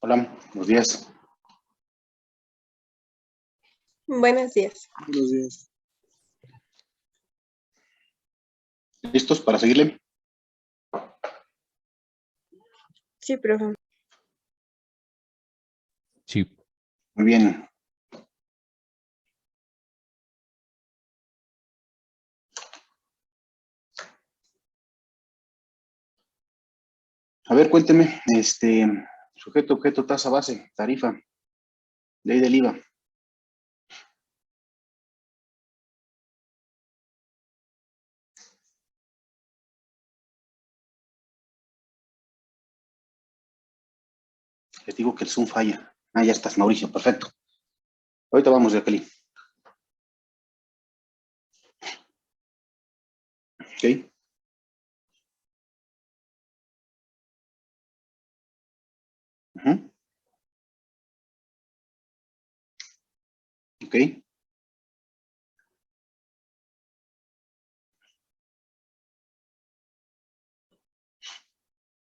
Hola, buenos días. Buenos días. Buenos días. ¿Listos para seguirle? Sí, profe. Sí. Muy bien. A ver, cuénteme, sujeto, objeto, tasa base, tarifa, ley del IVA. Les digo que el Zoom falla. Ah, ya estás, Mauricio, perfecto. Ahorita vamos, Jacqueline. Ok. Ujú. Ok.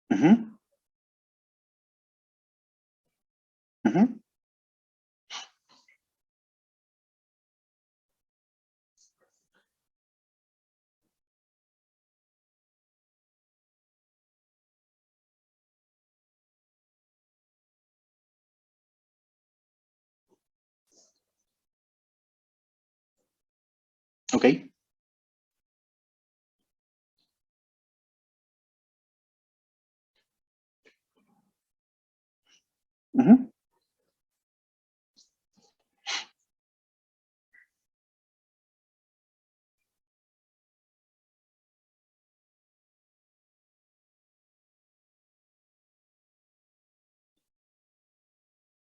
Ujú. Ujú. Ok. Ujú.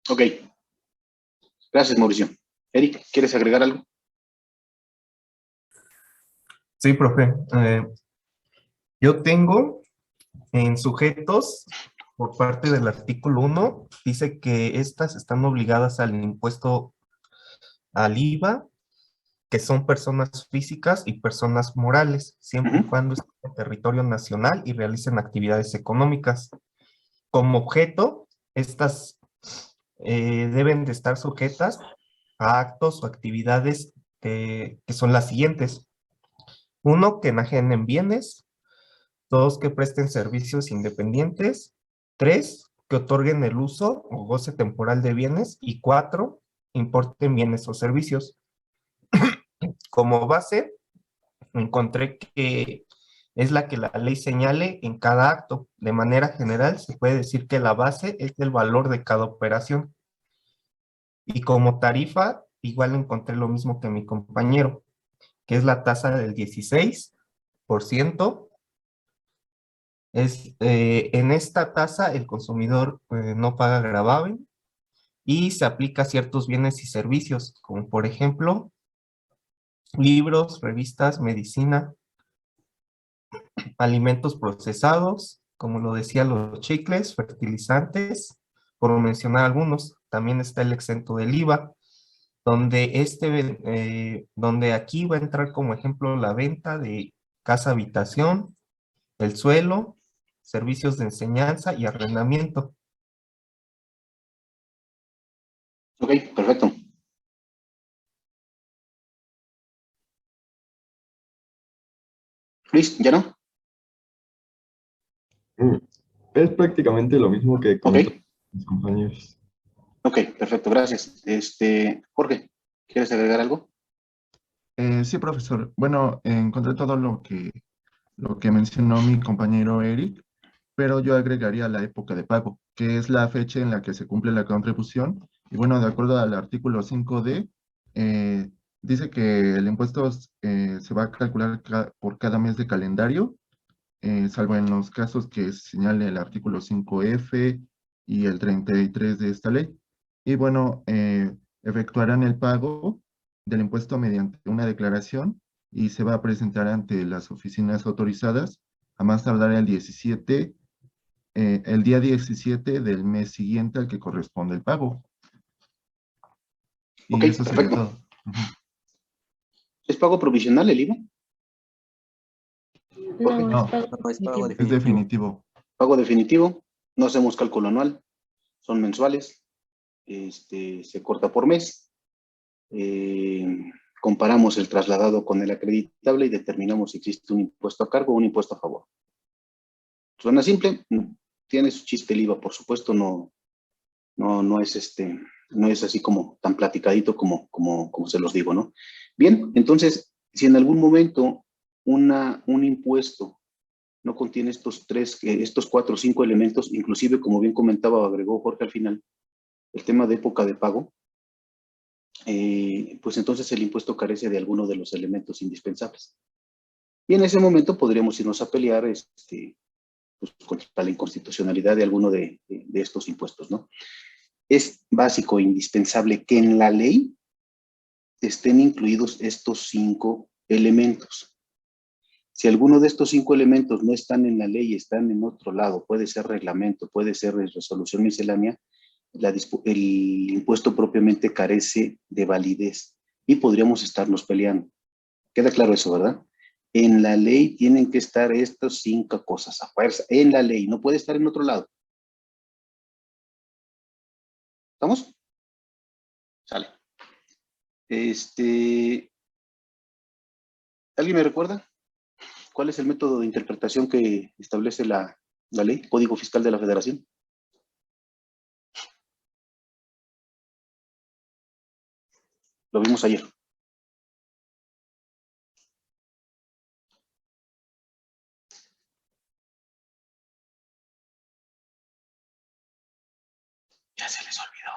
Ok. Gracias, Mauricio. Eric, ¿quieres agregar algo? Sí, profe. Yo tengo en sujetos, por parte del artículo 1, dice que estas están obligadas al impuesto al IVA, que son personas físicas y personas morales, siempre y Ujú. cuando estén en territorio nacional y realicen actividades económicas. Como objeto, estas deben de estar sujetas a actos o actividades que son las siguientes. Uno, que enajenen bienes. Dos, que presten servicios independientes. Tres, que otorguen el uso o goce temporal de bienes. Y cuatro, importen bienes o servicios. Como base, encontré que es la que la ley señale en cada acto. De manera general, se puede decir que la base es el valor de cada operación. Y como tarifa, igual encontré lo mismo que mi compañero, que es la tasa del 16%. En esta tasa el consumidor no paga gravamen y se aplica a ciertos bienes y servicios, como por ejemplo libros, revistas, medicina, alimentos procesados, como lo decía, los chicles, fertilizantes, por mencionar algunos. También está el exento del IVA, donde aquí va a entrar como ejemplo la venta de casa habitación, el suelo, servicios de enseñanza y arrendamiento. Ok, perfecto. Luis, ¿ya no? Es prácticamente lo mismo que Ok. comentaron mis compañeros. Ok, perfecto, gracias. Jorge, ¿quieres agregar algo? Sí, profesor. Bueno, encontré todo lo que mencionó mi compañero Eric, pero yo agregaría la época de pago, que es la fecha en la que se cumple la contribución. Y bueno, de acuerdo al artículo 5D, dice que el impuesto se va a calcular por cada mes de calendario, salvo en los casos que señale el artículo 5F y el 33 de esta ley. Y bueno, efectuarán el pago del impuesto mediante una declaración y se va a presentar ante las oficinas autorizadas a más tardar el día 17 del mes siguiente al que corresponde el pago. Ok, Y eso sería perfecto. todo. Ujú. ¿Es pago provisional el IVA? Jorge, No, No, es pago No es pago definitivo. es definitivo. definitivo. pago definitivo, no hacemos cálculo anual, son mensuales, se corta por mes, comparamos el trasladado con el acreditable y determinamos si existe un impuesto a cargo o un impuesto a favor. Suena simple, tiene su chiste el IVA, por supuesto, no es así como tan platicadito como se los digo, ¿no? Bien, entonces, si en algún momento un impuesto no contiene estos 4 o 5 elementos, inclusive, como bien comentaba o agregó Jorge al final, el tema de época de pago, pues entonces el impuesto carece de alguno de los elementos indispensables. Y en ese momento podríamos irnos a pelear pues, contra la inconstitucionalidad de alguno de estos impuestos, ¿no? Es básico e indispensable que en la ley estén incluidos estos 5 elementos. Si alguno de estos 5 elementos no están en la ley, están en otro lado, puede ser reglamento, puede ser resolución miscelánea, el impuesto propiamente carece de validez y podríamos estarnos peleando. ¿Queda claro eso, verdad? En la ley tienen que estar estas 5 cosas a fuerza, en la ley, no puede estar en otro lado. ¿Estamos? Sale. ¿Alguien me recuerda cuál es el método de interpretación que establece la ley, Código Fiscal de la Federación? Lo vimos ayer. Ya se les olvidó.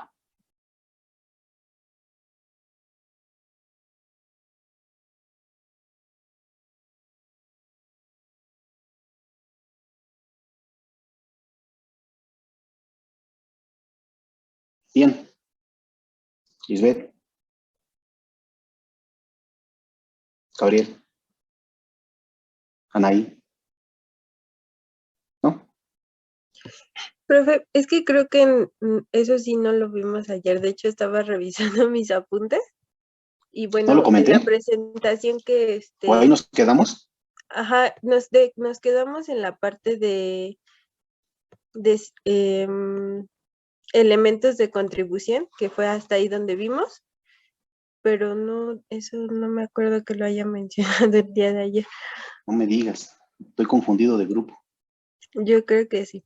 Bien. Lisbeth. Gabriel. Anaí. ¿No? Profe, es que creo que eso sí no lo vimos ayer. De hecho, estaba revisando mis apuntes. Y ¿No lo bueno, en comenté? la presentación que ¿O ahí nos quedamos? ajá, nos quedamos en la parte de elementos de contribución, que fue hasta ahí donde vimos, pero no, eso no me acuerdo que lo haya mencionado el día de ayer. No me digas. Estoy confundido de grupo. Yo creo que sí.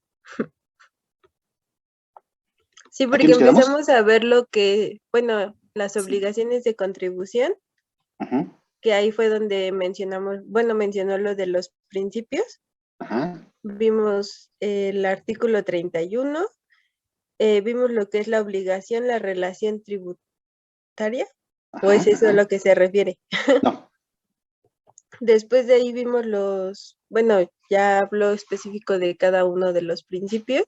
Sí, ¿Aquí porque nos quedamos? empezamos a ver lo que, bueno, las obligaciones de contribución, Ajá. que ahí fue donde mencionamos, bueno, mencionó lo de los principios. Ajá. Vimos el artículo 31, vimos lo que es la obligación, la relación tributaria, ¿o es Ajá. eso a Ajá. lo que se refiere? No. Después de ahí vimos bueno, ya habló específico de cada uno de los principios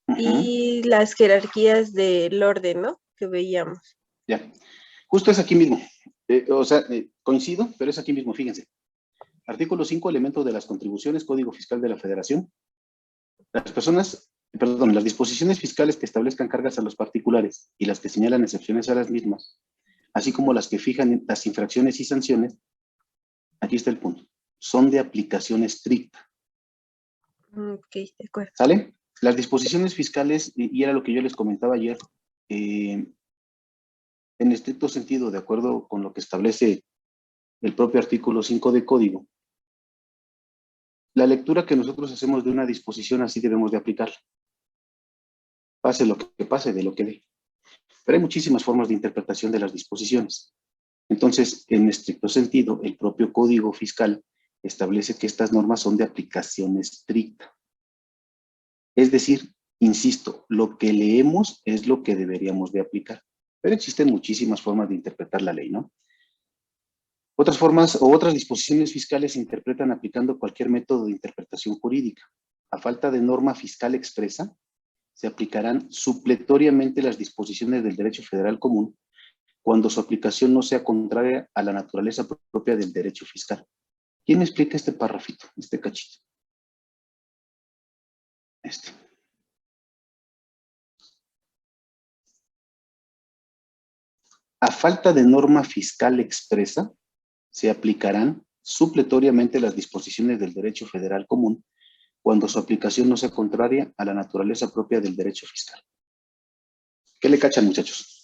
Ajá. y las jerarquías del orden, ¿no? Que veíamos. Ya. Justo es aquí mismo. Coincido, pero es aquí mismo, fíjense. Artículo 5, elementos de las contribuciones, Código Fiscal de la Federación. Las disposiciones fiscales que establezcan cargas a los particulares y las que señalan excepciones a las mismas, así como las que fijan las infracciones y sanciones, aquí está el punto, son de aplicación estricta. Ok, de acuerdo. ¿Sale? Las disposiciones fiscales, y era lo que yo les comentaba ayer, en estricto sentido, de acuerdo con lo que establece el propio artículo 5 de Código, la lectura que nosotros hacemos de una disposición así debemos de aplicarla. Pase lo que pase, de lo que dé. Pero hay muchísimas formas de interpretación de las disposiciones. Entonces, en estricto sentido, el propio Código Fiscal establece que estas normas son de aplicación estricta. Es decir, insisto, lo que leemos es lo que deberíamos de aplicar. Pero existen muchísimas formas de interpretar la ley, ¿no? Otras formas o otras disposiciones fiscales se interpretan aplicando cualquier método de interpretación jurídica. A falta de norma fiscal expresa, se aplicarán supletoriamente las disposiciones del derecho federal común cuando su aplicación no sea contraria a la naturaleza propia del derecho fiscal. ¿Quién me explica este párrafito, este cachito? A falta de norma fiscal expresa, se aplicarán supletoriamente las disposiciones del derecho federal común cuando su aplicación no sea contraria a la naturaleza propia del derecho fiscal. ¿Qué le cachan, muchachos?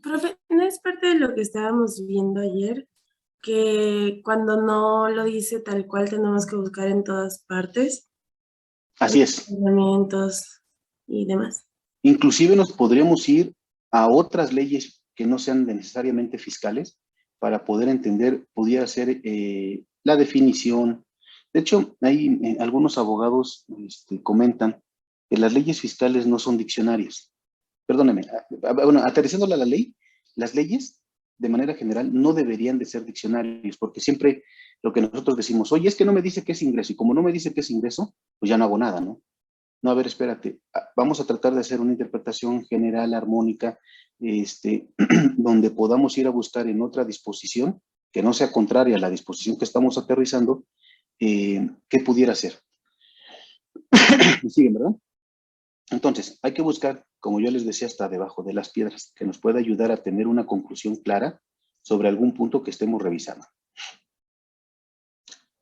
Profe, ¿no es parte de lo que estábamos viendo ayer? Que cuando no lo dice tal cual tenemos que buscar en todas partes, Así es. fundamentos y demás. Inclusive nos podríamos ir a otras leyes que no sean necesariamente fiscales para poder entender, pudiera ser la definición. De hecho, hay algunos abogados comentan que las leyes fiscales no son diccionarios. Perdóneme, bueno, aterrizándole a la ley, las leyes de manera general no deberían de ser diccionarios, porque siempre lo que nosotros decimos, oye, es que no me dice qué es ingreso, y como no me dice qué es ingreso, pues ya no hago nada, ¿no? No, a ver, espérate, vamos a tratar de hacer una interpretación general, armónica, donde podamos ir a buscar en otra disposición, que no sea contraria a la disposición que estamos aterrizando, qué pudiera ser. ¿Me siguen, verdad? Entonces, hay que buscar, como yo les decía, hasta debajo de las piedras, que nos pueda ayudar a tener una conclusión clara sobre algún punto que estemos revisando.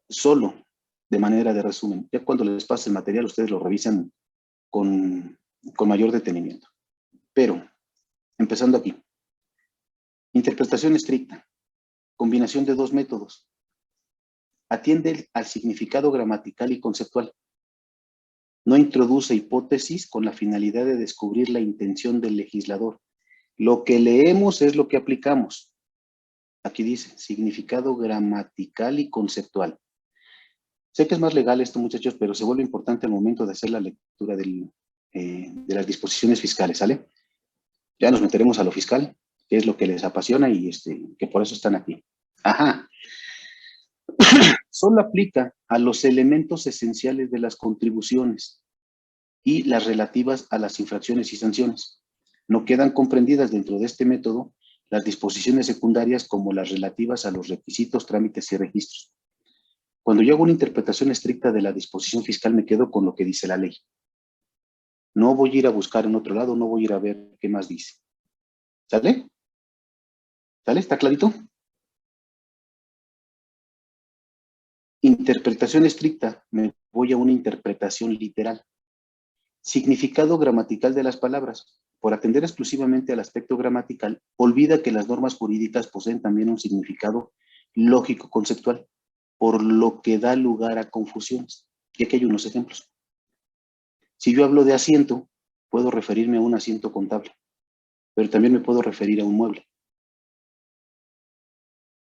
Solo de manera de resumen. Ya cuando les pase el material, ustedes lo revisan con mayor detenimiento. Pero, empezando aquí. Interpretación estricta. Combinación de dos métodos. Atiende al significado gramatical y conceptual. No introduce hipótesis con la finalidad de descubrir la intención del legislador. Lo que leemos es lo que aplicamos. Aquí dice, significado gramatical y conceptual. Sé que es más legal esto, muchachos, pero se vuelve importante al momento de hacer la lectura de las disposiciones fiscales, ¿sale? Ya nos meteremos a lo fiscal, que es lo que les apasiona y que por eso están aquí. Ajá. Solo aplica a los elementos esenciales de las contribuciones y las relativas a las infracciones y sanciones. No quedan comprendidas dentro de este método las disposiciones secundarias como las relativas a los requisitos, trámites y registros. Cuando yo hago una interpretación estricta de la disposición fiscal, me quedo con lo que dice la ley. No voy a ir a buscar en otro lado, no voy a ir a ver qué más dice. ¿Sale? ¿Sale? ¿Está clarito? Interpretación estricta, me voy a una interpretación literal. Significado gramatical de las palabras. Por atender exclusivamente al aspecto gramatical, olvida que las normas jurídicas poseen también un significado lógico-conceptual, por lo que da lugar a confusiones. Y aquí hay unos ejemplos. Si yo hablo de asiento, puedo referirme a un asiento contable, pero también me puedo referir a un mueble.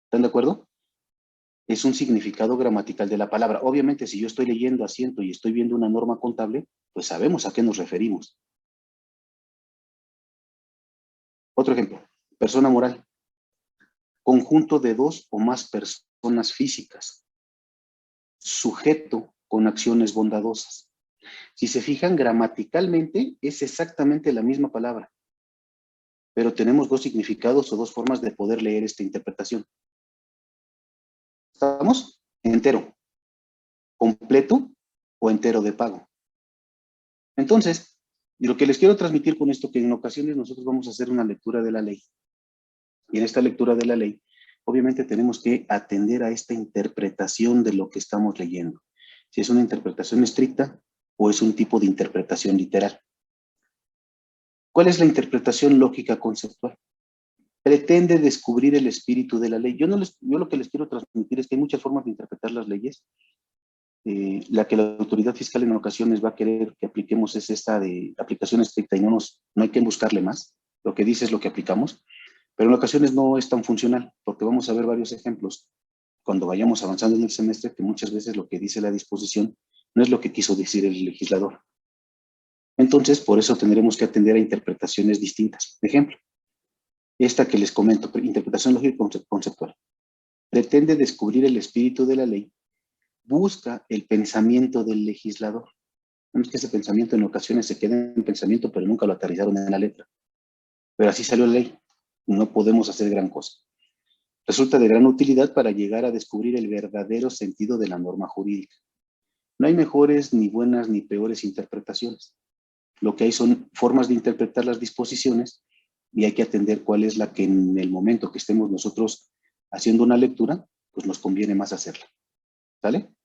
¿Están de acuerdo? Es un significado gramatical de la palabra. Obviamente, si yo estoy leyendo asiento y estoy viendo una norma contable, pues sabemos a qué nos referimos. Otro ejemplo, persona moral. Conjunto de dos o más personas físicas. Sujeto con acciones bondadosas. Si se fijan, gramaticalmente es exactamente la misma palabra, pero tenemos dos significados o dos formas de poder leer esta interpretación. ¿Estamos? Entero, completo o entero de pago. Entonces, y lo que les quiero transmitir con esto, que en ocasiones nosotros vamos a hacer una lectura de la ley. Y en esta lectura de la ley, obviamente tenemos que atender a esta interpretación de lo que estamos leyendo. Si es una interpretación estricta o es un tipo de interpretación literal. ¿Cuál es la interpretación lógica conceptual? Pretende descubrir el espíritu de la ley. Yo lo que les quiero transmitir es que hay muchas formas de interpretar las leyes. La que la autoridad fiscal en ocasiones va a querer que apliquemos es esta de aplicación estricta y no hay que buscarle más. Lo que dice es lo que aplicamos, pero en ocasiones no es tan funcional, porque vamos a ver varios ejemplos cuando vayamos avanzando en el semestre, que muchas veces lo que dice la disposición no es lo que quiso decir el legislador. Entonces, por eso tendremos que atender a interpretaciones distintas. Ejemplo, esta que les comento, interpretación lógica conceptual. Pretende descubrir el espíritu de la ley, busca el pensamiento del legislador. Vemos que ese pensamiento en ocasiones se queda en pensamiento, pero nunca lo aterrizaron en la letra. Pero así salió la ley. No podemos hacer gran cosa. Resulta de gran utilidad para llegar a descubrir el verdadero sentido de la norma jurídica. No hay mejores, ni buenas, ni peores interpretaciones. Lo que hay son formas de interpretar las disposiciones y hay que atender cuál es la que en el momento que estemos nosotros haciendo una lectura, pues nos conviene más hacerla. ¿Sale?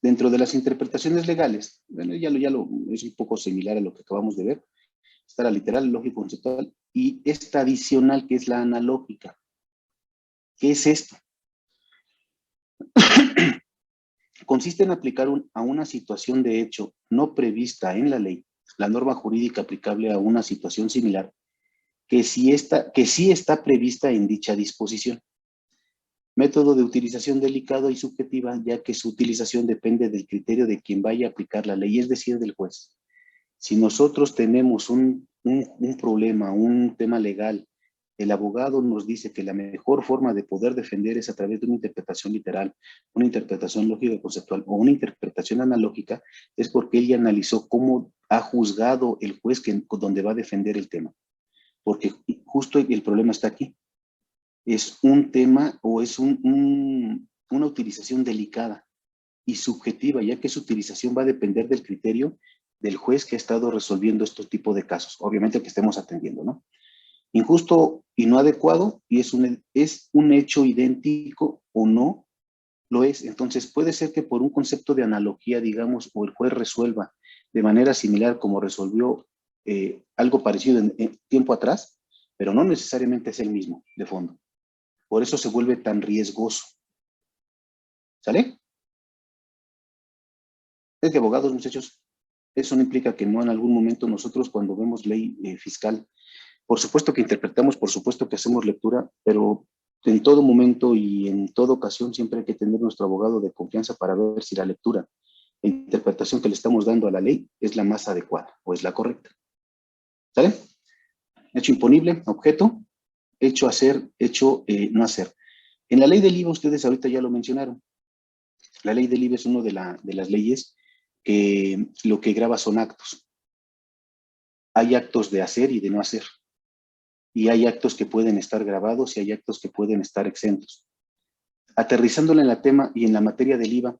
Dentro de las interpretaciones legales, bueno, es un poco similar a lo que acabamos de ver. Está la literal, lógico, conceptual, y esta adicional que es la analógica. ¿Qué es esto? Consiste en aplicar a una situación de hecho no prevista en la ley, la norma jurídica aplicable a una situación similar, que sí está prevista en dicha disposición. Método de utilización delicado y subjetiva, ya que su utilización depende del criterio de quien vaya a aplicar la ley, es decir, del juez. Si nosotros tenemos un problema, un tema legal, el abogado nos dice que la mejor forma de poder defender es a través de una interpretación literal, una interpretación lógica conceptual o una interpretación analógica, es porque él ya analizó cómo ha juzgado el juez donde va a defender el tema. Porque justo el problema está aquí. Es un tema o es una utilización delicada y subjetiva, ya que su utilización va a depender del criterio del juez que ha estado resolviendo este tipo de casos, obviamente que estemos atendiendo, ¿no? Injusto y no adecuado, y es un hecho idéntico o no, lo es. Entonces puede ser que por un concepto de analogía, digamos, o el juez resuelva de manera similar como resolvió algo parecido en tiempo atrás, pero no necesariamente es el mismo de fondo. Por eso se vuelve tan riesgoso. ¿Sale? Es de abogados, muchachos. Eso no implica que no en algún momento nosotros cuando vemos ley fiscal, por supuesto que interpretamos, por supuesto que hacemos lectura, pero en todo momento y en toda ocasión siempre hay que tener nuestro abogado de confianza para ver si la lectura, la interpretación que le estamos dando a la ley es la más adecuada o es la correcta. ¿Sale? Hecho imponible, objeto, hecho hacer, hecho no hacer. En la ley del IVA, ustedes ahorita ya lo mencionaron. La ley del IVA es una de las leyes que lo que grava son actos. Hay actos de hacer y de no hacer. Y hay actos que pueden estar grabados y hay actos que pueden estar exentos. Aterrizándole en la tema y en la materia del IVA,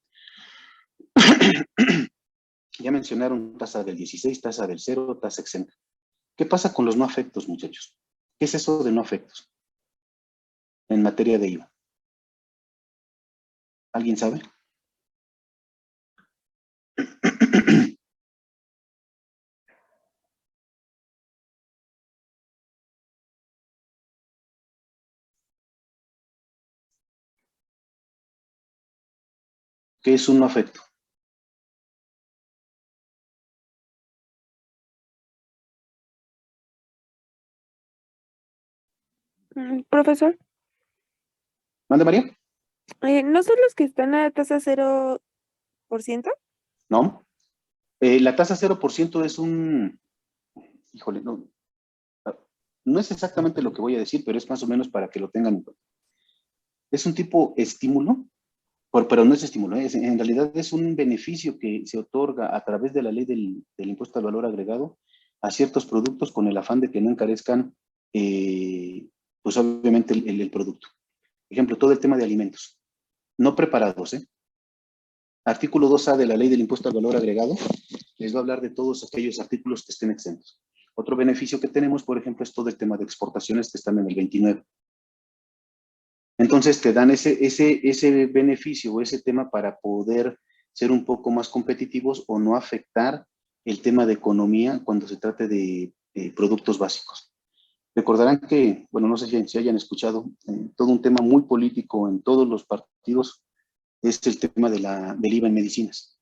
ya mencionaron tasa del 16, tasa del 0, tasa exenta. ¿Qué pasa con los no afectos, muchachos? ¿Qué es eso de no afectos en materia de IVA? ¿Alguien sabe? ¿Qué es un no afecto? Profesor, ¿Mande, María? ¿no son los que están a tasa 0%? No. La tasa 0% es un... Híjole, no es exactamente lo que voy a decir, pero es más o menos para que lo tengan en cuenta. Es un tipo estímulo, pero no es estímulo, en realidad es un beneficio que se otorga a través de la ley del impuesto al valor agregado a ciertos productos con el afán de que no encarezcan, pues obviamente el producto. Ejemplo, todo el tema de alimentos, no preparados, Artículo 2A de la ley del impuesto al valor agregado les va a hablar de todos aquellos artículos que estén exentos. Otro beneficio que tenemos, por ejemplo, es todo el tema de exportaciones que están en el 29. Entonces te dan ese beneficio o ese tema para poder ser un poco más competitivos o no afectar el tema de economía cuando se trate de productos básicos. Recordarán que, bueno, no sé si hayan escuchado, todo un tema muy político en todos los partidos es el tema del IVA en medicinas.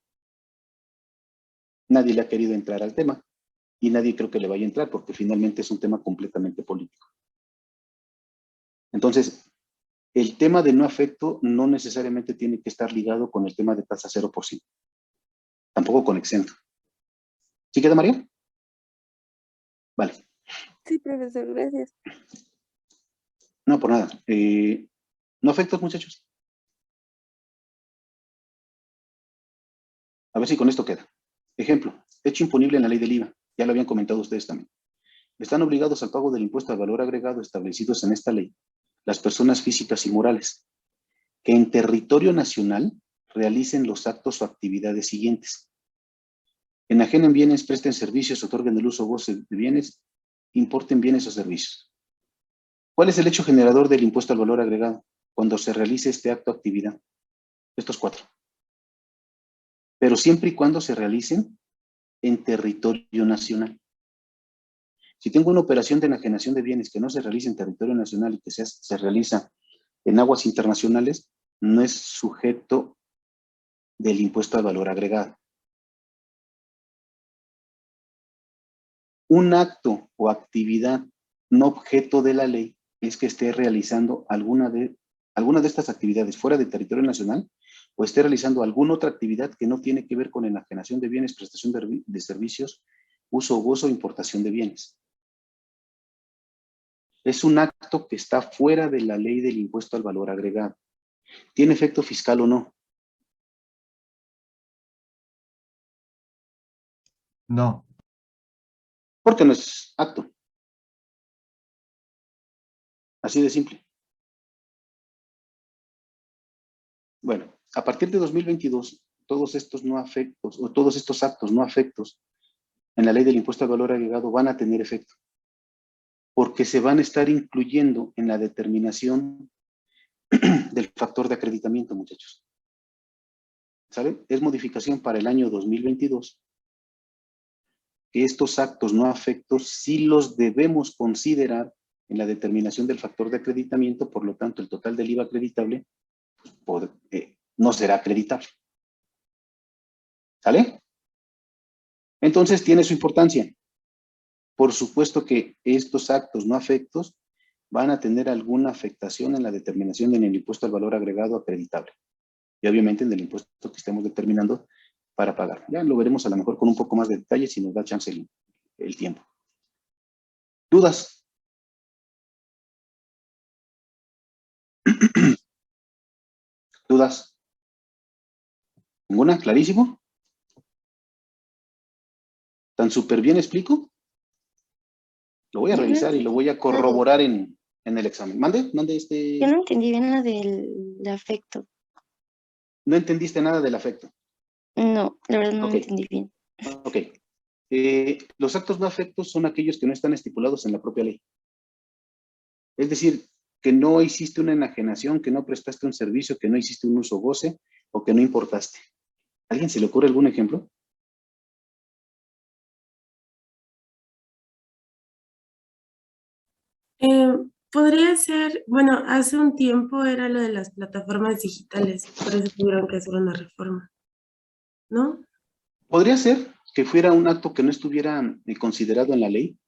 Nadie le ha querido entrar al tema y nadie creo que le vaya a entrar porque finalmente es un tema completamente político. Entonces, el tema de no afecto no necesariamente tiene que estar ligado con el tema de tasa 0%. Tampoco con exento. ¿Sí queda, María? Vale. Sí, profesor, gracias. No, por nada. ¿No afectos, muchachos? A ver si con esto queda. Ejemplo, hecho imponible en la ley del IVA. Ya lo habían comentado ustedes también. Están obligados al pago del impuesto al valor agregado establecidos en esta ley las personas físicas y morales que en territorio nacional realicen los actos o actividades siguientes. Enajenen bienes, presten servicios, otorguen el uso o goce de bienes, importen bienes o servicios. ¿Cuál es el hecho generador del impuesto al valor agregado? cuando se realice este acto o actividad. Estos 4. Pero siempre y cuando se realicen en territorio nacional. Si tengo una operación de enajenación de bienes que no se realiza en territorio nacional y que se realiza en aguas internacionales, no es sujeto del impuesto al valor agregado. Un acto o actividad no objeto de la ley es que esté realizando alguna de estas actividades fuera del territorio nacional o esté realizando alguna otra actividad que no tiene que ver con enajenación de bienes, prestación de servicios, uso o gozo o importación de bienes. Es un acto que está fuera de la ley del impuesto al valor agregado. ¿Tiene efecto fiscal o no? No. Porque no es acto. Así de simple. Bueno, a partir de 2022, todos estos no afectos, o todos estos actos no afectos en la ley del impuesto al valor agregado van a tener efecto, porque se van a estar incluyendo en la determinación del factor de acreditamiento, muchachos. ¿Saben? Es modificación para el año 2022, que estos actos no afectos sí los debemos considerar en la determinación del factor de acreditamiento, por lo tanto, el total del IVA acreditable no será acreditable. ¿Sale? Entonces, tiene su importancia. Por supuesto que estos actos no afectos van a tener alguna afectación en la determinación en el impuesto al valor agregado acreditable. Y obviamente en el impuesto que estemos determinando para pagar. Ya lo veremos a lo mejor con un poco más de detalle si nos da chance el tiempo. ¿Dudas? ¿Dudas? ¿Ninguna? ¿Clarísimo? ¿Tan súper bien explico? Lo voy a revisar y lo voy a corroborar en el examen. ¿Mande? Yo no entendí bien lo del afecto. ¿No entendiste nada del afecto? No, la verdad no Ok. lo entendí bien. Ok. Los actos no afectos son aquellos que no están estipulados en la propia ley. Es decir, que no hiciste una enajenación, que no prestaste un servicio, que no hiciste un uso goce o que no importaste. ¿A alguien se le ocurre algún ejemplo? Podría ser, bueno, hace un tiempo era lo de las plataformas digitales, por eso tuvieron que hacer una reforma, ¿no? Podría ser que fuera un acto que no estuviera considerado en la ley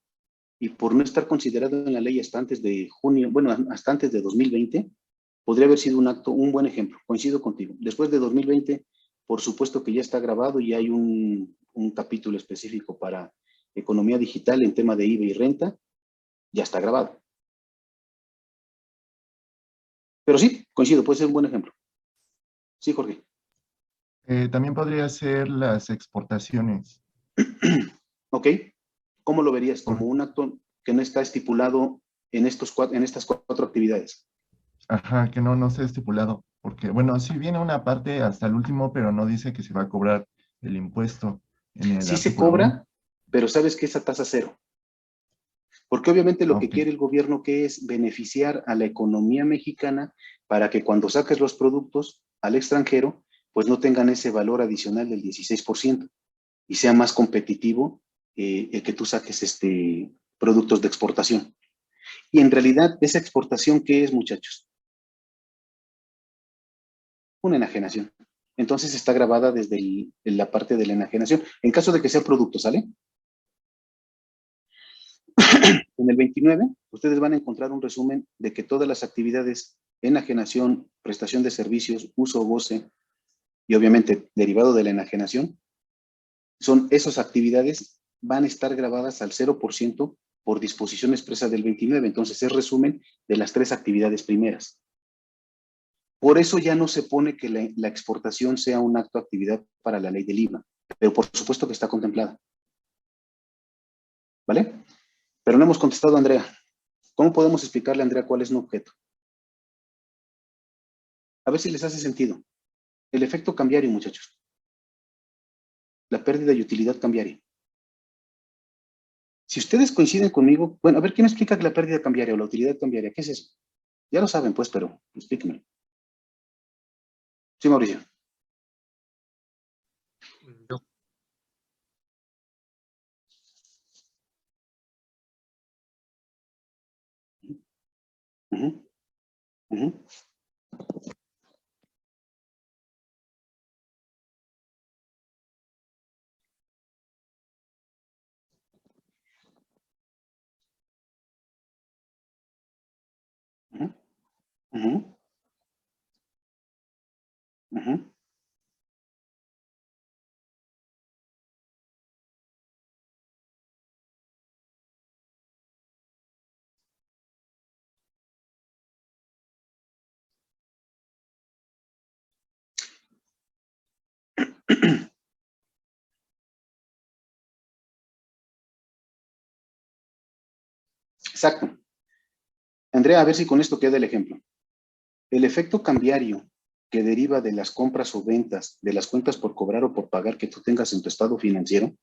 y por no estar considerado en la ley hasta antes de junio, bueno, hasta antes de 2020, podría haber sido un acto, un buen ejemplo. Coincido contigo. Después de 2020, por supuesto que ya está grabado y hay un capítulo específico para economía digital en tema de IVA y renta, ya está grabado. Pero sí, coincido, puede ser un buen ejemplo. Sí, Jorge. También podría ser las exportaciones. Ok. ¿Cómo lo verías? Como un acto que no está estipulado en estas 4 actividades. Ajá, que no se ha estipulado. Porque, bueno, sí viene una parte hasta el último, pero no dice que se va a cobrar el impuesto en el Sí se artículo cobra, pero sabes que esa tasa cero. Porque obviamente lo que Ok. quiere el gobierno que es beneficiar a la economía mexicana para que cuando saques los productos al extranjero, pues no tengan ese valor adicional del 16% y sea más competitivo el que tú saques productos de exportación. Y en realidad, esa exportación, ¿qué es, muchachos? Una enajenación. Entonces está grabada desde la parte de la enajenación. En caso de que sea producto, ¿sale? En el 29, ustedes van a encontrar un resumen de que todas las actividades, enajenación, prestación de servicios, uso, goce y obviamente derivado de la enajenación, son esas actividades van a estar grabadas al 0% por disposición expresa del 29. Entonces es resumen de las 3 actividades primeras. Por eso ya no se pone que la exportación sea un acto de actividad para la ley del IVA, pero por supuesto que está contemplada. ¿Vale? Pero no hemos contestado a Andrea. ¿Cómo podemos explicarle a Andrea cuál es un objeto? A ver si les hace sentido. El efecto cambiario, muchachos. La pérdida y utilidad cambiaria. Si ustedes coinciden conmigo, bueno, a ver, ¿quién me explica la pérdida cambiaria o la utilidad cambiaria? ¿Qué es eso? Ya lo saben, pues, pero explíquenme. Sí, Mauricio. No. Ujú, ujú. Ujú, ujú, ujú. Exacto. Andrea, a ver si con esto queda el ejemplo. El efecto cambiario que deriva de las compras o ventas, de las cuentas por cobrar o por pagar que tú tengas en tu estado financiero,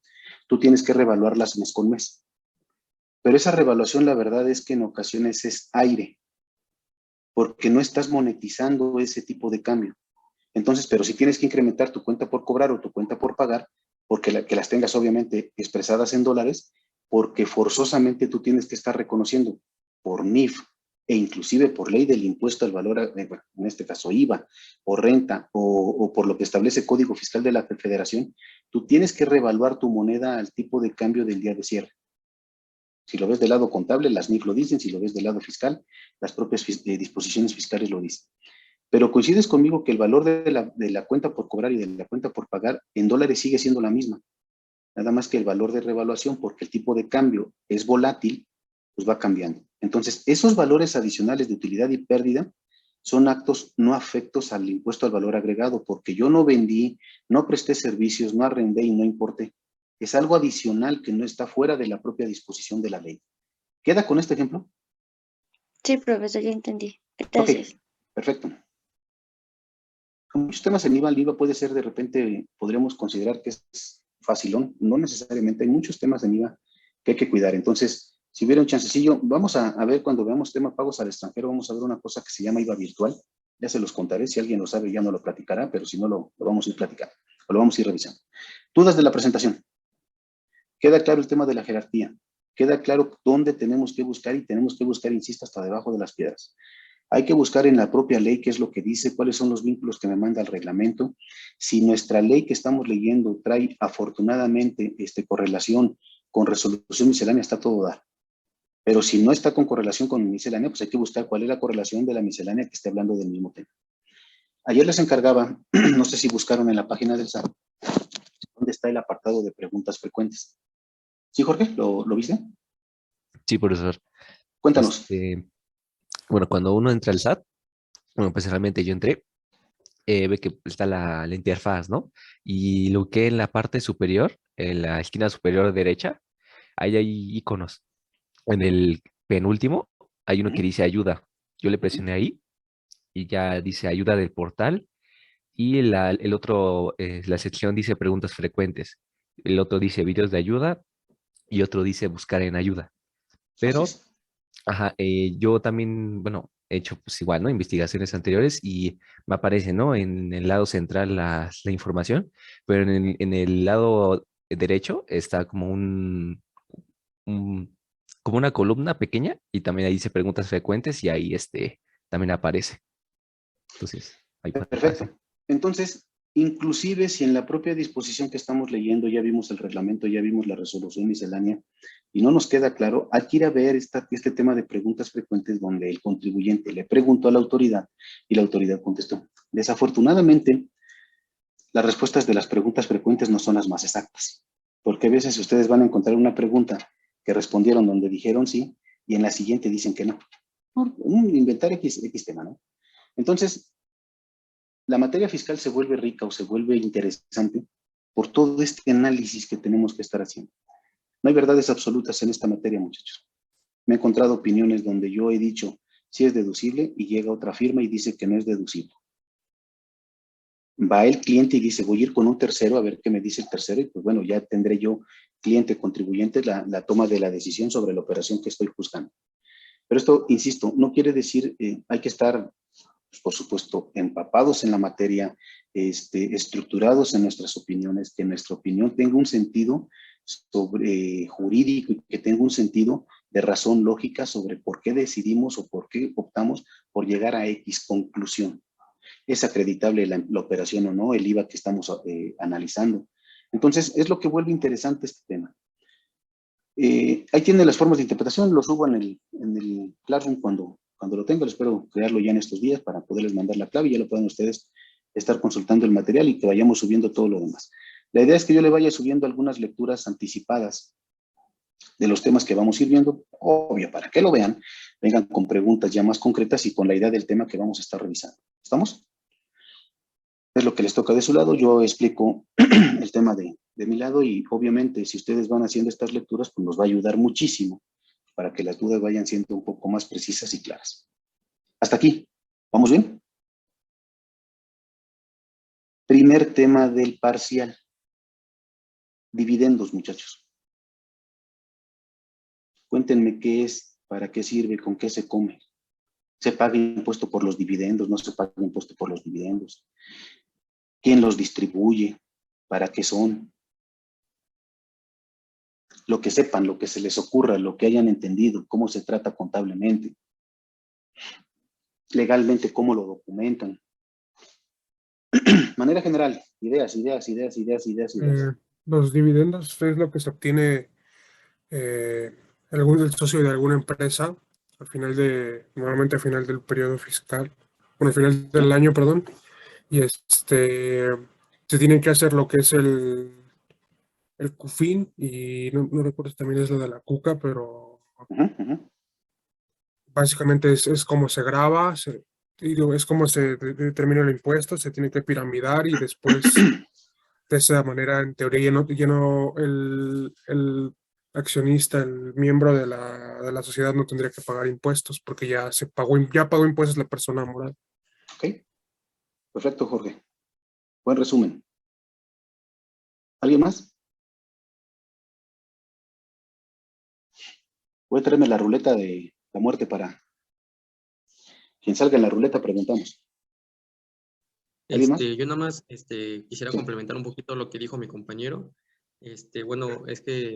tú tienes que revaluarlas mes con mes. Pero esa revaluación, la verdad es que en ocasiones es aire, porque no estás monetizando ese tipo de cambio. Entonces, pero si tienes que incrementar tu cuenta por cobrar o tu cuenta por pagar, porque que las tengas obviamente expresadas en dólares, porque forzosamente tú tienes que estar reconociendo por NIF e inclusive por ley del impuesto al valor, bueno, en este caso IVA, o renta, o por lo que establece el Código Fiscal de la Federación, tú tienes que revaluar tu moneda al tipo de cambio del día de cierre. Si lo ves del lado contable, las NIF lo dicen; si lo ves del lado fiscal, las propias disposiciones fiscales lo dicen. Pero coincides conmigo que el valor de la cuenta por cobrar y de la cuenta por pagar en dólares sigue siendo la misma. Nada más que el valor de revaluación, porque el tipo de cambio es volátil, pues va cambiando. Entonces, esos valores adicionales de utilidad y pérdida son actos no afectos al impuesto al valor agregado, porque yo no vendí, no presté servicios, no arrendé y no importé. Es algo adicional que no está fuera de la propia disposición de la ley. ¿Queda con este ejemplo? Sí, profesor, ya entendí. Ok, Gracias. perfecto. Muchos temas en IVA, el IVA puede ser de repente, podríamos considerar que es facilón, no necesariamente, hay muchos temas en IVA que hay que cuidar. Entonces, si hubiera un chancecillo, vamos a ver cuando veamos tema pagos al extranjero, vamos a ver una cosa que se llama IVA virtual. Ya se los contaré, si alguien lo sabe ya no lo platicará, pero si no lo vamos a ir platicando, o lo vamos a ir revisando. Dudas de la presentación. Queda claro el tema de la jerarquía, queda claro dónde tenemos que buscar y tenemos que buscar, insisto, hasta debajo de las piedras. Hay que buscar en la propia ley qué es lo que dice, cuáles son los vínculos que me manda el reglamento. Si nuestra ley que estamos leyendo trae afortunadamente correlación con resolución miscelánea, está todo dar. Pero si no está con correlación con miscelánea, pues hay que buscar cuál es la correlación de la miscelánea que esté hablando del mismo tema. Ayer les encargaba, no sé si buscaron en la página del SAT, dónde está el apartado de preguntas frecuentes. ¿Sí, Jorge? ¿Lo viste? Sí, profesor. Cuéntanos. Bueno, cuando uno entra al SAT, bueno, pues realmente yo entré, ve que está la interfaz, ¿no? Y lo que en la parte superior, en la esquina superior derecha, ahí hay iconos. En el penúltimo hay uno que dice ayuda. Yo le presioné ahí y ya dice ayuda del portal. Y el otro, la sección dice preguntas frecuentes. El otro dice videos de ayuda y otro dice buscar en ayuda. Así Pero, es. ajá, yo también, bueno, he hecho pues igual, ¿no? Investigaciones anteriores y me aparece, ¿no? En el lado central la información, pero en el lado derecho está como como una columna pequeña y también ahí dice preguntas frecuentes y ahí también aparece. Entonces, ahí me Perfecto. aparece. Entonces, inclusive si en la propia disposición que estamos leyendo ya vimos el reglamento, ya vimos la resolución miscelánea y no nos queda claro, hay que ir a ver este tema de preguntas frecuentes donde el contribuyente le preguntó a la autoridad y la autoridad contestó. Desafortunadamente, las respuestas de las preguntas frecuentes no son las más exactas, porque a veces ustedes van a encontrar una pregunta que respondieron donde dijeron sí y en la siguiente dicen que no. Inventar X tema, ¿no? Entonces, la materia fiscal se vuelve rica o se vuelve interesante por todo este análisis que tenemos que estar haciendo. No hay verdades absolutas en esta materia, muchachos. Me he encontrado opiniones donde yo he dicho si es deducible y llega otra firma y dice que no es deducible. Va el cliente y dice voy a ir con un tercero a ver qué me dice el tercero y pues bueno, ya tendré yo cliente contribuyente la toma de la decisión sobre la operación que estoy juzgando. Pero esto, insisto, no quiere decir, hay que estar, pues, por supuesto, empapados en la materia, estructurados en nuestras opiniones, que nuestra opinión tenga un sentido jurídico y que tenga un sentido de razón lógica sobre por qué decidimos o por qué optamos por llegar a X conclusión. ¿Es acreditable la operación o no, el IVA que estamos analizando? Entonces, es lo que vuelve interesante este tema. Ahí tiene las formas de interpretación, lo subo en el Classroom cuando lo tenga. Espero crearlo ya en estos días para poderles mandar la clave y ya lo puedan ustedes estar consultando el material y que vayamos subiendo todo lo demás. La idea es que yo le vaya subiendo algunas lecturas anticipadas de los temas que vamos a ir viendo, obvio, para que lo vean, vengan con preguntas ya más concretas y con la idea del tema que vamos a estar revisando. ¿Estamos? Es lo que les toca de su lado, yo explico el tema de mi lado y obviamente si ustedes van haciendo estas lecturas, pues nos va a ayudar muchísimo para que las dudas vayan siendo un poco más precisas y claras. Hasta aquí, ¿vamos bien? Primer tema del parcial. Dividendos, muchachos. Cuéntenme qué es, para qué sirve, con qué se come. ¿Se paga impuesto por los dividendos? ¿No se paga impuesto por los dividendos? ¿Quién los distribuye? ¿Para qué son? Lo que sepan, lo que se les ocurra, lo que hayan entendido, cómo se trata contablemente. Legalmente, cómo lo documentan. Manera general, ideas. Los dividendos es lo que se obtiene el socio de alguna empresa normalmente al final del periodo fiscal, bueno, al final del año, perdón, y se tienen que hacer lo que es el CUFIN y no recuerdo si también es lo de la CUCA, pero básicamente es como se graba, es como se determina el impuesto, se tiene que piramidar y después de esa manera, en teoría, ya no el accionista, el miembro de la sociedad no tendría que pagar impuestos porque ya pagó impuestos la persona moral. Ok, perfecto, Jorge. Buen resumen. ¿Alguien más? Voy a traerme la ruleta de la muerte para quien salga en la ruleta, preguntamos. ¿Alguien más? Yo nada más quisiera Sí. complementar un poquito lo que dijo mi compañero. Bueno, es que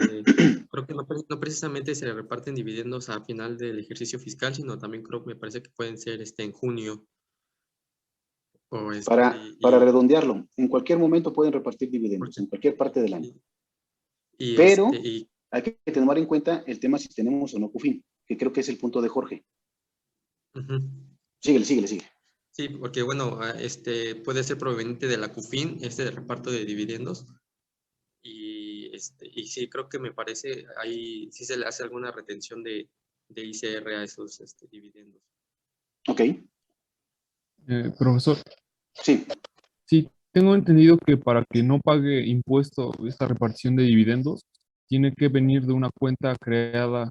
creo que no precisamente se reparten dividendos a final del ejercicio fiscal, sino también me parece que pueden ser en junio. Para redondearlo, en cualquier momento pueden repartir dividendos, en cualquier parte del año. Pero hay que tener en cuenta el tema si tenemos o no CUFIN, que creo que es el punto de Jorge. Síguele. Sí, porque bueno, puede ser proveniente de la CUFIN, de reparto de dividendos. Y sí, creo que me parece, ahí sí se le hace alguna retención de ICR a esos dividendos. Ok. Profesor. Sí. Sí, tengo entendido que para que no pague impuesto esta repartición de dividendos, tiene que venir de una cuenta creada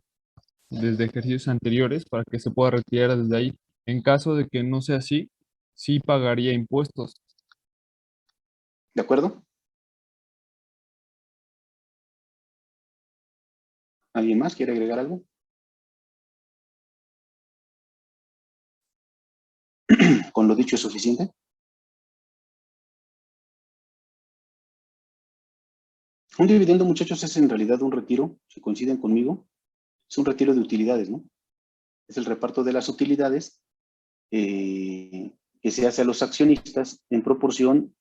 desde ejercicios anteriores para que se pueda retirar desde ahí. En caso de que no sea así, sí pagaría impuestos. ¿De acuerdo? ¿Alguien más quiere agregar algo? ¿Con lo dicho es suficiente? Un dividendo, muchachos, es en realidad un retiro, si coinciden conmigo, es un retiro de utilidades, ¿no? Es el reparto de las utilidades que se hace a los accionistas en proporción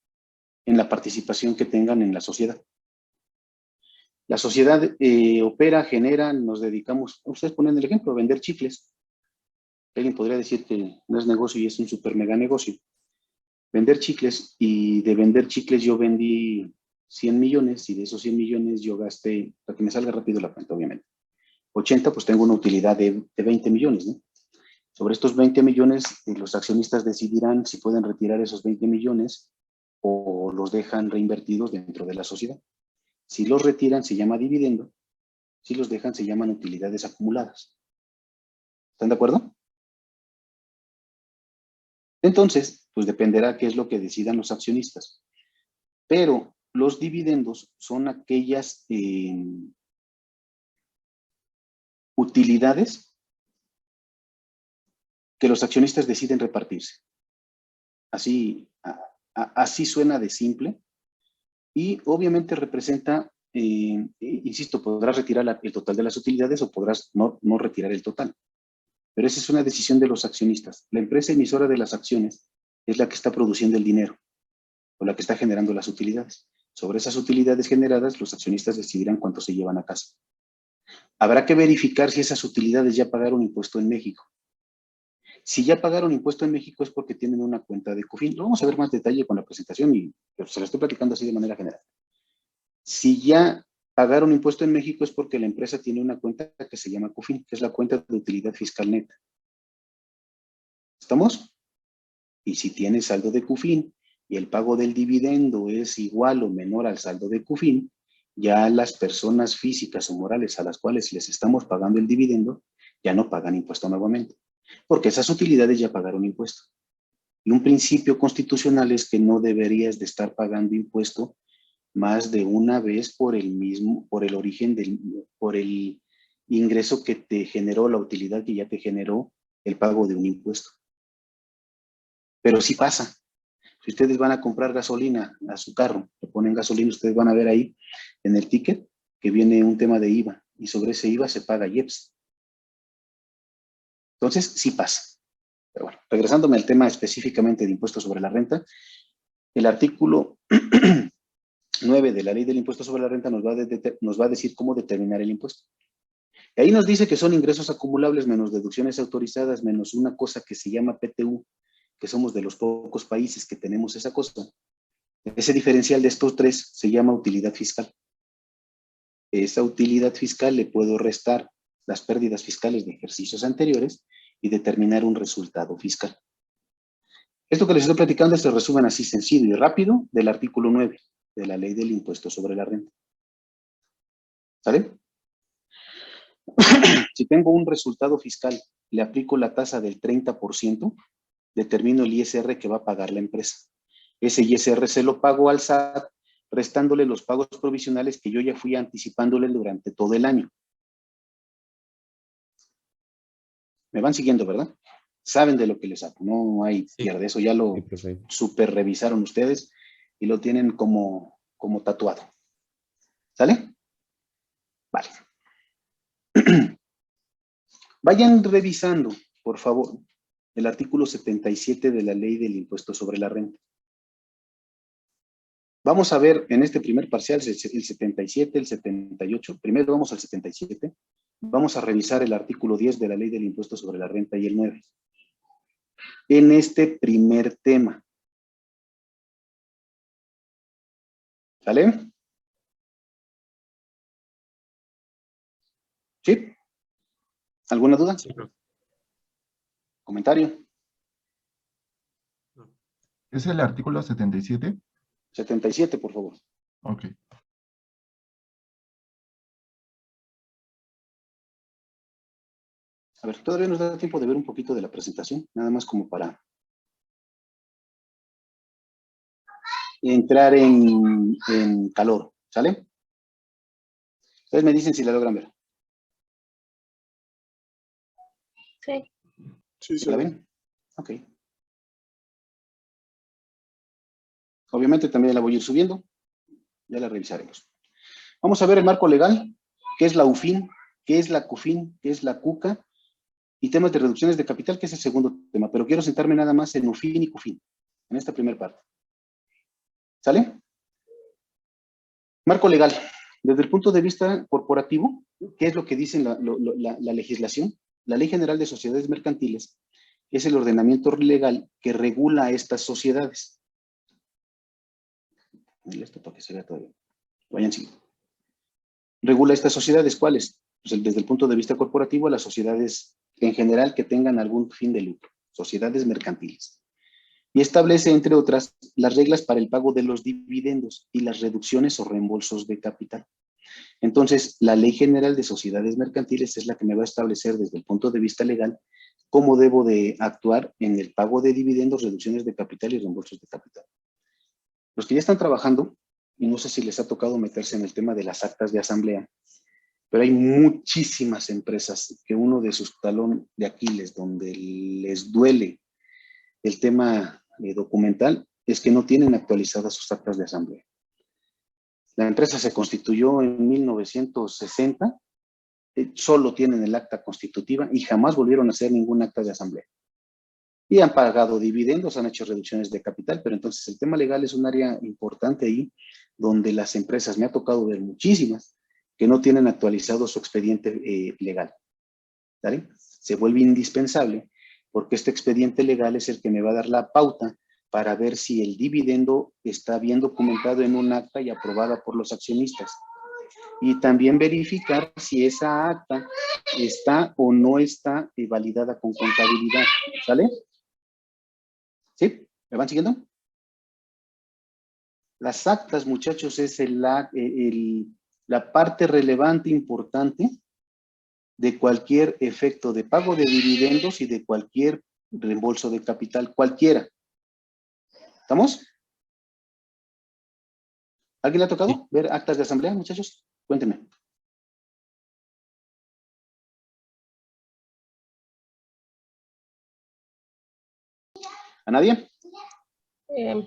en la participación que tengan en la sociedad. La sociedad opera, genera, nos dedicamos, ustedes ponen el ejemplo, a vender chicles. Alguien podría decir que no es negocio y es un super mega negocio. Vender chicles, y de vender chicles yo vendí 100 millones y de esos 100 millones yo gasté, para que me salga rápido la cuenta, obviamente, 80, pues tengo una utilidad de 20 millones, ¿no? Sobre estos 20 millones, los accionistas decidirán si pueden retirar esos 20 millones o los dejan reinvertidos dentro de la sociedad. Si los retiran, se llama dividendo. Si los dejan, se llaman utilidades acumuladas. ¿Están de acuerdo? Entonces, pues dependerá qué es lo que decidan los accionistas. Pero los dividendos son aquellas utilidades que los accionistas deciden repartirse. Así, así suena de simple. Y obviamente representa, insisto, podrás retirar el total de las utilidades o podrás no retirar el total. Pero esa es una decisión de los accionistas. La empresa emisora de las acciones es la que está produciendo el dinero o la que está generando las utilidades. Sobre esas utilidades generadas, los accionistas decidirán cuánto se llevan a casa. Habrá que verificar si esas utilidades ya pagaron impuesto en México. Si ya pagaron impuesto en México es porque tienen una cuenta de COFIN. Lo vamos a ver más detalle con la presentación, pero se la estoy platicando así de manera general. Si ya pagaron impuesto en México es porque la empresa tiene una cuenta que se llama COFIN, que es la cuenta de utilidad fiscal neta. ¿Estamos? Y si tiene saldo de COFIN y el pago del dividendo es igual o menor al saldo de COFIN, ya las personas físicas o morales a las cuales les estamos pagando el dividendo ya no pagan impuesto nuevamente, porque esas utilidades ya pagaron impuesto. Y un principio constitucional es que no deberías de estar pagando impuesto más de una vez por el ingreso que te generó, la utilidad que ya te generó el pago de un impuesto. Pero sí pasa. Si ustedes van a comprar gasolina a su carro, le ponen gasolina, ustedes van a ver ahí en el ticket que viene un tema de IVA y sobre ese IVA se paga IEPS. Entonces, sí pasa. Pero bueno, regresándome al tema específicamente de impuestos sobre la renta, el artículo 9 de la ley del impuesto sobre la renta nos va a decir cómo determinar el impuesto. Y ahí nos dice que son ingresos acumulables menos deducciones autorizadas menos una cosa que se llama PTU, que somos de los pocos países que tenemos esa cosa. Ese diferencial de estos tres se llama utilidad fiscal. Esa utilidad fiscal le puedo restar las pérdidas fiscales de ejercicios anteriores y determinar un resultado fiscal. Esto que les estoy platicando es el resumen así sencillo y rápido del artículo 9 de la ley del impuesto sobre la renta. ¿Sale? Si tengo un resultado fiscal, le aplico la tasa del 30%, determino el ISR que va a pagar la empresa. Ese ISR se lo pago al SAT, restándole los pagos provisionales que yo ya fui anticipándole durante todo el año. Me van siguiendo, ¿verdad? Saben de lo que les saco, no hay pierde, eso ya lo super revisaron ustedes y lo tienen como tatuado. ¿Sale? Vale. Vayan revisando, por favor, el artículo 77 de la ley del impuesto sobre la renta. Vamos a ver en este primer parcial el 77, el 78. Primero vamos al 77. Vamos a revisar el artículo 10 de la ley del impuesto sobre la renta y el 9. En este primer tema. ¿Sale? ¿Sí? ¿Alguna duda? Sí, profe. ¿Comentario? ¿Es el artículo 77? 77, por favor. Ok. A ver, todavía nos da tiempo de ver un poquito de la presentación, nada más como para entrar en calor, ¿sale? Ustedes me dicen si la logran ver. Sí. Sí, ¿La ven? Ok. Obviamente también la voy a ir subiendo. Ya la revisaremos. Vamos a ver el marco legal. ¿Qué es la UFIN? ¿Qué es la COFIN? ¿Qué es la CUCA? Y temas de reducciones de capital, que es el segundo tema. Pero quiero sentarme nada más en UFIN y COFIN. En esta primera parte. ¿Sale? Marco legal. Desde el punto de vista corporativo, ¿qué es lo que dice la legislación? La Ley General de Sociedades Mercantiles es el ordenamiento legal que regula a estas sociedades. Esto para que se vea todavía. Vayan siguiendo. Regula estas sociedades, ¿cuáles? Pues desde el punto de vista corporativo, las sociedades en general que tengan algún fin de lucro, sociedades mercantiles. Y establece, entre otras, las reglas para el pago de los dividendos y las reducciones o reembolsos de capital. Entonces, la Ley General de Sociedades Mercantiles es la que me va a establecer desde el punto de vista legal cómo debo de actuar en el pago de dividendos, reducciones de capital y reembolsos de capital. Los que ya están trabajando, y no sé si les ha tocado meterse en el tema de las actas de asamblea, Pero hay muchísimas empresas que uno de sus talón de Aquiles, donde les duele el tema documental, es que no tienen actualizadas sus actas de asamblea. La empresa se constituyó en 1960, solo tienen el acta constitutiva y jamás volvieron a hacer ningún acta de asamblea. Y han pagado dividendos, han hecho reducciones de capital, pero entonces el tema legal es un área importante ahí, donde las empresas, me ha tocado ver muchísimas, que no tienen actualizado su expediente legal. ¿Vale? Se vuelve indispensable, porque este expediente legal es el que me va a dar la pauta para ver si el dividendo está bien documentado en un acta y aprobada por los accionistas. Y también verificar si esa acta está o no está validada con contabilidad. ¿Sale? ¿Sí? ¿Me van siguiendo? Las actas, muchachos, es la parte relevante, importante de cualquier efecto de pago de dividendos y de cualquier reembolso de capital, cualquiera. ¿Estamos? ¿Alguien le ha tocado ver actas de asamblea, muchachos? Cuéntenme. ¿A nadie?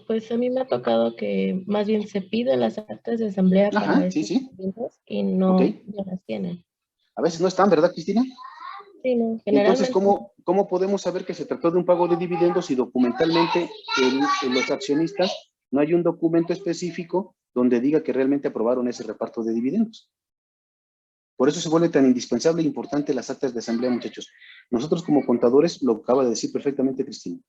Pues a mí me ha tocado que más bien se piden las actas de asamblea para estos eventos y no ya las tienen. A veces no están, ¿verdad, Cristina? Sí, no, Entonces, generalmente. ¿cómo podemos saber que se trató de un pago de dividendos si documentalmente los accionistas no hay un documento específico donde diga que realmente aprobaron ese reparto de dividendos? Por eso se vuelve tan indispensable e importante las actas de asamblea, muchachos. Nosotros como contadores, lo acaba de decir perfectamente Cristina,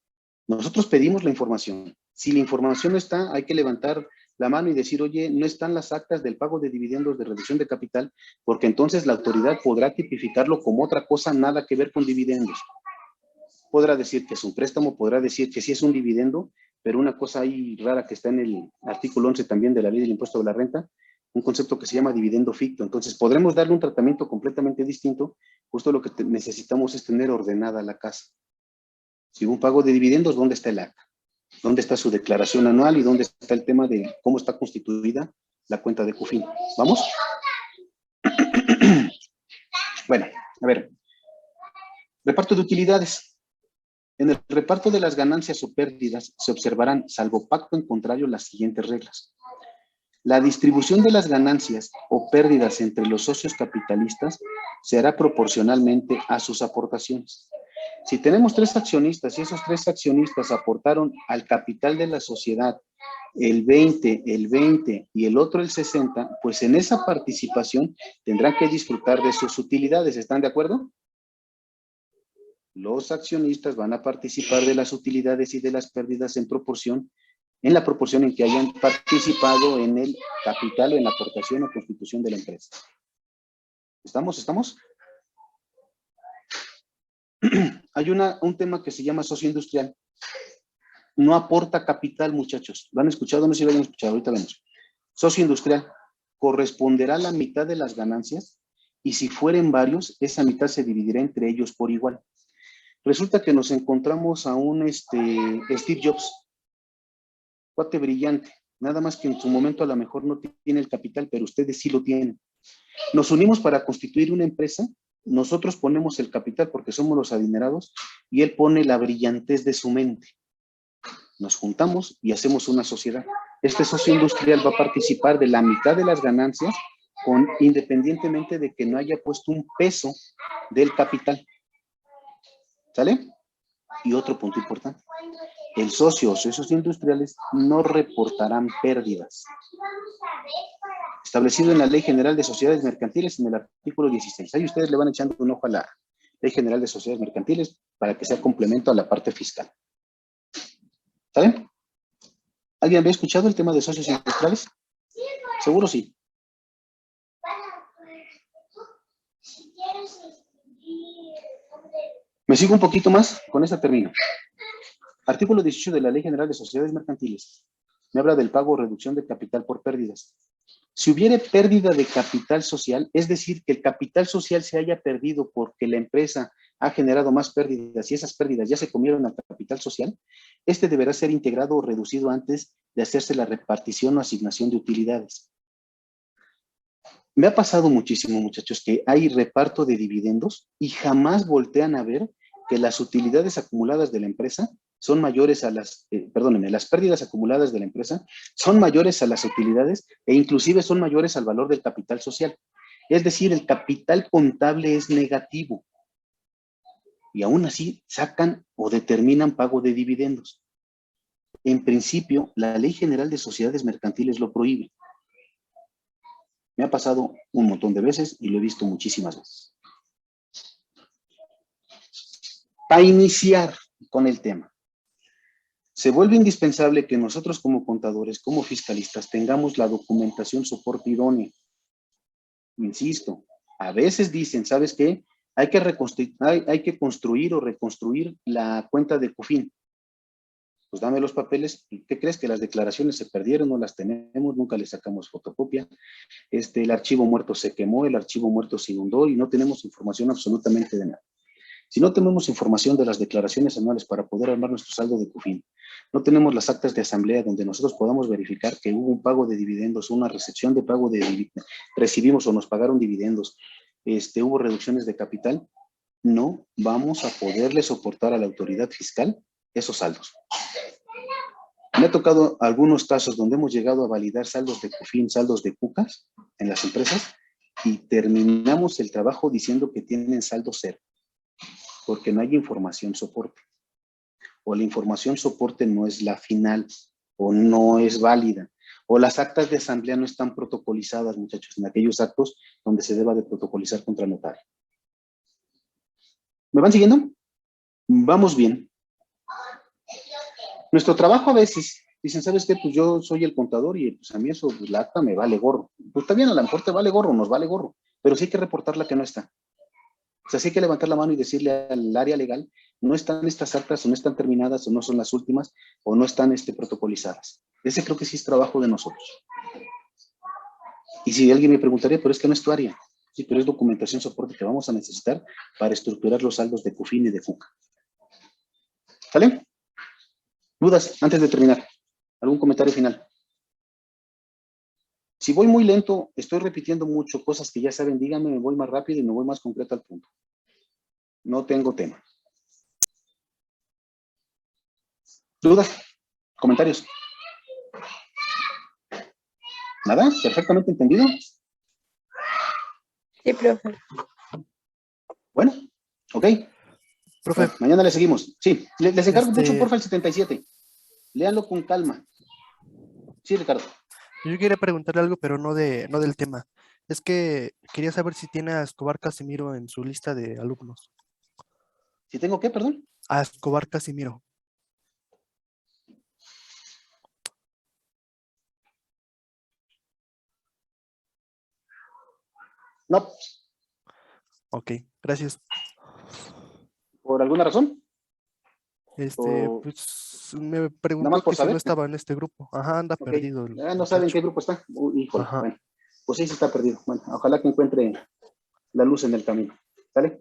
nosotros pedimos la información. Si la información no está, hay que levantar la mano y decir, oye, no están las actas del pago de dividendos de reducción de capital, porque entonces la autoridad podrá tipificarlo como otra cosa, nada que ver con dividendos. Podrá decir que es un préstamo, podrá decir que sí es un dividendo, pero una cosa ahí rara que está en el artículo 11 también de la ley del impuesto de la renta, un concepto que se llama dividendo ficto. Entonces, podremos darle un tratamiento completamente distinto. Justo lo que necesitamos es tener ordenada la casa. Si hubo un pago de dividendos, ¿dónde está el acta? ¿Dónde está su declaración anual y dónde está el tema de cómo está constituida la cuenta de CUFIN? ¿Vamos? Bueno, a ver. Reparto de utilidades. En el reparto de las ganancias o pérdidas se observarán, salvo pacto en contrario, las siguientes reglas. La distribución de las ganancias o pérdidas entre los socios capitalistas se hará proporcionalmente a sus aportaciones. Si tenemos 3 accionistas y esos 3 accionistas aportaron al capital de la sociedad el 20 y el otro el 60, pues en esa participación tendrán que disfrutar de sus utilidades. ¿Están de acuerdo? Los accionistas van a participar de las utilidades y de las pérdidas en la proporción en que hayan participado en el capital o en la aportación o constitución de la empresa. ¿Estamos? Hay un tema que se llama socio industrial. No aporta capital, muchachos. ¿Lo han escuchado? No sé si lo han escuchado, ahorita vemos. Socio industrial corresponderá la mitad de las ganancias y si fueren varios, esa mitad se dividirá entre ellos por igual. Resulta que nos encontramos a un Steve Jobs, cuate brillante, nada más que en su momento a lo mejor no tiene el capital, pero ustedes sí lo tienen. Nos unimos para constituir una empresa, nosotros ponemos el capital porque somos los adinerados y él pone la brillantez de su mente. Nos juntamos y hacemos una sociedad. Este socio industrial va a participar de la mitad de las ganancias independientemente de que no haya puesto un peso del capital. ¿Sale? Y otro punto importante. El socio o socios industriales no reportarán pérdidas. Establecido en la Ley General de Sociedades Mercantiles en el artículo 16. Ahí ustedes le van echando un ojo a la Ley General de Sociedades Mercantiles para que sea complemento a la parte fiscal. ¿Saben? ¿Alguien había escuchado el tema de socios industriales? Seguro sí. Me sigo un poquito más, con esta termino. Artículo 18 de la Ley General de Sociedades Mercantiles. Me habla del pago o reducción de capital por pérdidas. Si hubiere pérdida de capital social, es decir, que el capital social se haya perdido porque la empresa ha generado más pérdidas y esas pérdidas ya se comieron al capital social, este deberá ser integrado o reducido antes de hacerse la repartición o asignación de utilidades. Me ha pasado muchísimo, muchachos, que hay reparto de dividendos y jamás voltean a ver que las utilidades acumuladas de la empresa son mayores a las, las pérdidas acumuladas de la empresa son mayores a las utilidades e inclusive son mayores al valor del capital social. Es decir, el capital contable es negativo y aún así sacan o determinan pago de dividendos. En principio, la Ley General de Sociedades Mercantiles lo prohíbe. Me ha pasado un montón de veces y lo he visto muchísimas veces. Para iniciar con el tema, se vuelve indispensable que nosotros como contadores, como fiscalistas, tengamos la documentación soporte idónea. Insisto, a veces dicen, ¿sabes qué? Hay que construir o reconstruir la cuenta de CUFIN. Pues dame los papeles. ¿Y qué crees? Que las declaraciones se perdieron, no las tenemos, nunca le sacamos fotocopia. El archivo muerto se quemó, el archivo muerto se inundó y no tenemos información absolutamente de nada. Si no tenemos información de las declaraciones anuales para poder armar nuestro saldo de CUFIN, no tenemos las actas de asamblea donde nosotros podamos verificar que hubo un pago de dividendos, una recepción de pago de dividendos, recibimos o nos pagaron dividendos, hubo reducciones de capital, no vamos a poderle soportar a la autoridad fiscal esos saldos. Me ha tocado algunos casos donde hemos llegado a validar saldos de CUFIN, saldos de CUCAS en las empresas y terminamos el trabajo diciendo que tienen saldo cero, porque no hay información soporte. O la información soporte no es la final, o no es válida, o las actas de asamblea no están protocolizadas, muchachos, en aquellos actos donde se deba de protocolizar contra el notario. ¿Me van siguiendo? Vamos bien. Nuestro trabajo a veces, dicen, ¿sabes qué? Pues yo soy el contador y pues a mí eso, pues la acta me vale gorro. Pues también a lo mejor te vale gorro, nos vale gorro, pero sí hay que reportar la que no está. O sea, sí hay que levantar la mano y decirle al área legal, no están estas actas, o no están terminadas, o no son las últimas, o no están protocolizadas. Ese creo que sí es trabajo de nosotros. Y si alguien me preguntaría, pero es que no es tu área. Sí, pero es documentación soporte que vamos a necesitar para estructurar los saldos de CUFIN y de FUCA. ¿Sale? ¿Dudas antes de terminar? ¿Algún comentario final? Si voy muy lento, estoy repitiendo mucho cosas que ya saben, díganme, me voy más rápido y me voy más concreto al punto. No tengo tema. ¿Dudas? ¿Comentarios? ¿Nada? ¿Perfectamente entendido? Sí, profe. Bueno, ok. Profe. Mañana le seguimos. Sí, les encargo mucho, porfa, el 77. Léanlo con calma. Sí, Ricardo. Yo quería preguntarle algo, pero no del tema. Es que quería saber si tiene a Escobar Casimiro en su lista de alumnos. ¿Si tengo qué, perdón? A Escobar Casimiro. No. Ok, gracias. ¿Por alguna razón? Pues me preguntó más por que si no saber. estaba en este grupo. Ajá, anda Ok. perdido. No saben qué grupo está. Híjole, Ajá. bueno. Pues sí, está perdido. Bueno, ojalá que encuentre la luz en el camino. ¿Sale?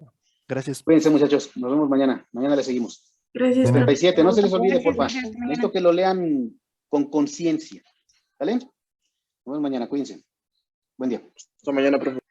Gracias. Cuídense, muchachos. Nos vemos mañana. Mañana le seguimos. Gracias. 77, no se les olvide, porfa. Gracias, mañana. Necesito que lo lean con conciencia. ¿Sale? Nos vemos mañana. Cuídense. Buen día. Hasta mañana, profe.